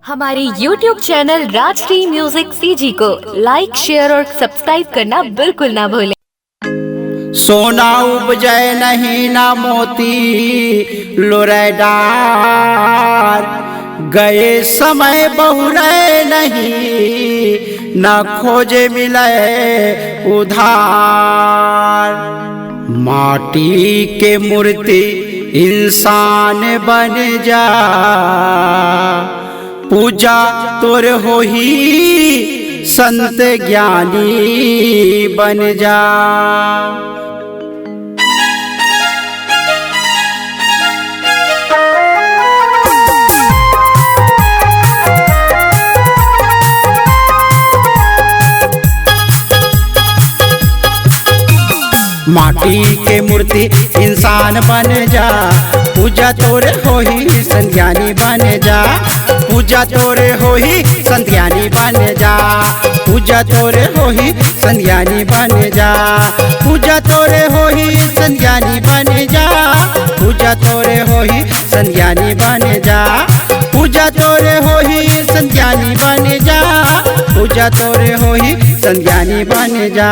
हमारे YouTube channel Rajshri music CG को like, share और सब्सक्राइब करना बिल्कुल ना भूलें। सोना उपजय नहीं ना मोती लोरे डार, गए समय बहुरे नहीं ना खोजे मिले उधार। माटी के मूर्ति इंसान बन जा, पूजा तोर होही संत ज्ञानी बन जा। माटी के मूर्ति इंसान बन जा, पूजा तोरे होही संज्ञानी बन जा। पूजा तोरे होही संज्ञानी बन जा, पूजा तोरे होही संज्ञानी बन जा। पूजा तोरे होही संज्ञानी बन जा, पूजा तोरे होही संज्ञानी बन जा। पूजा तोरे होही संज्ञानी बन जा, पूजा तोरे होही संज्ञानी बन जा।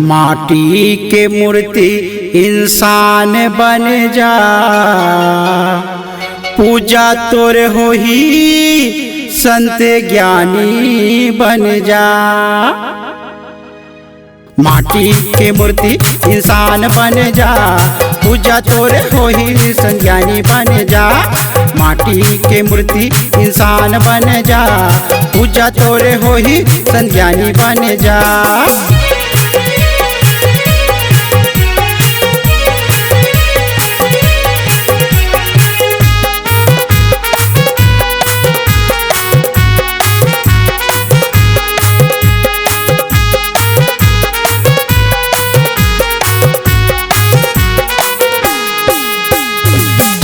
माटी के मूर्ति इंसान बन जा, पूजा तोर होही संत ज्ञानी बन जा। माटी के मूर्ति इंसान बन जा, पूजा तोर होही संज्ञानी बन जा। माटी के मूर्ति इंसान बन जा, पूजा तोर होही संज्ञानी बन जा।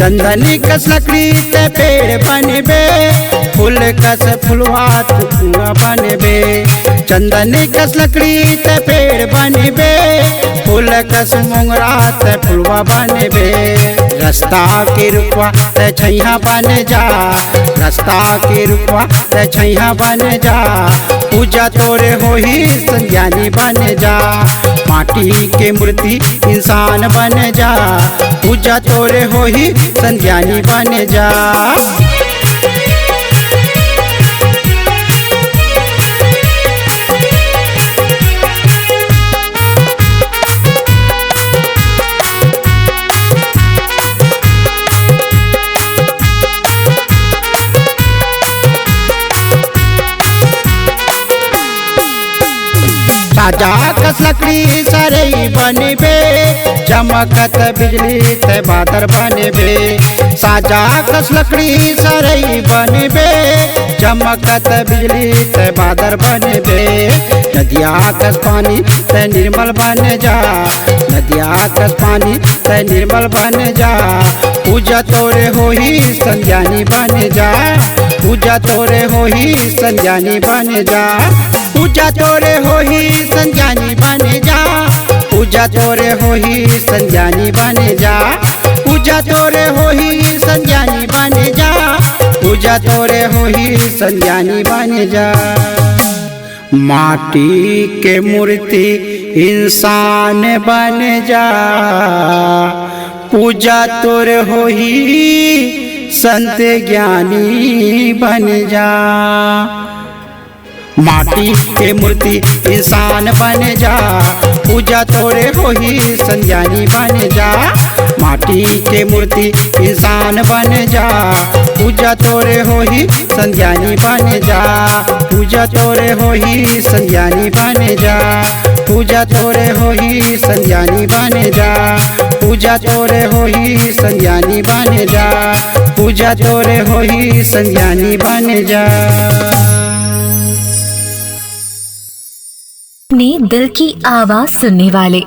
चंदनी कस लकड़ी ते पेड़ बनबे, फूल कस फुलवात कुआं बनबे। चंदनी कस लकड़ी ते पेड़ बनबे, फूल कस मोंगरा ते फुलवा बनबे। रास्ता के रुखवा ते छैया बन जा, रास्ता के रुखवा ते छैया बन जा। पूजा तोरे होही संज्ञानी बन जा, माटी के मूर्ति इंसान बन जा। पूजा तोरे होही संज्ञानी बन जा। साजा कस लकड़ी सरई बनबे, चमकत बिजली ते बादर बनबे। साजा कस लकड़ी सरई बनबे, चमकत बिजली ते बादर बनबे। नदिया कस पानी ते निर्मल बन जा, नदिया कस पानी ते निर्मल बन जा। पूजा तोरे होही संज्ञानी बन जा, पूजा तोरे होही संज्ञानी बन जा। पूजा तोरे होही संज्ञानी बन जा, पूजा तोरे होही संज्ञानी बन जा। पूजा तोरे होही संज्ञानी बन जा, पूजा तोरे होही संज्ञानी बन जा। माटी के मूर्ति इंसान बन जा, पूजा तोरे होही संत ज्ञानी बन जा। माटी के मूर्ति इंसान बन जा, पूजा तोरे होही संज्ञानी बन जा। माटी के मूर्ति इंसान बन जा, पूजा तोरे होही संज्ञानी बन जा। पूजा तोरे होही संज्ञानी बन जा, पूजा तोरे होही संज्ञानी बन जा। पूजा तोरे होही संज्ञानी बन जा, पूजा तोरे होही संज्ञानी बन जा। अपने दिल की आवाज सुनने वाले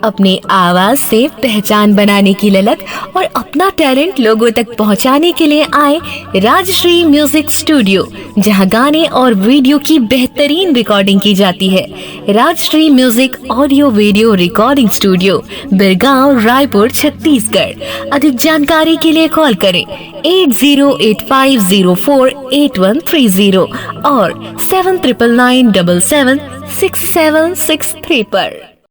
अपने आवाज से पहचान बनाने की ललक और अपना टैलेंट लोगों तक पहुंचाने के लिए आए राजश्री म्यूजिक स्टूडियो, जहां गाने और वीडियो की बेहतरीन रिकॉर्डिंग की जाती है। Rajshri music audio video recording studio, Birgaon, Raipur, Chhattisgarh. अधिक जानकारी के लिए कॉल करें 8085048130 और 7999776763 पर।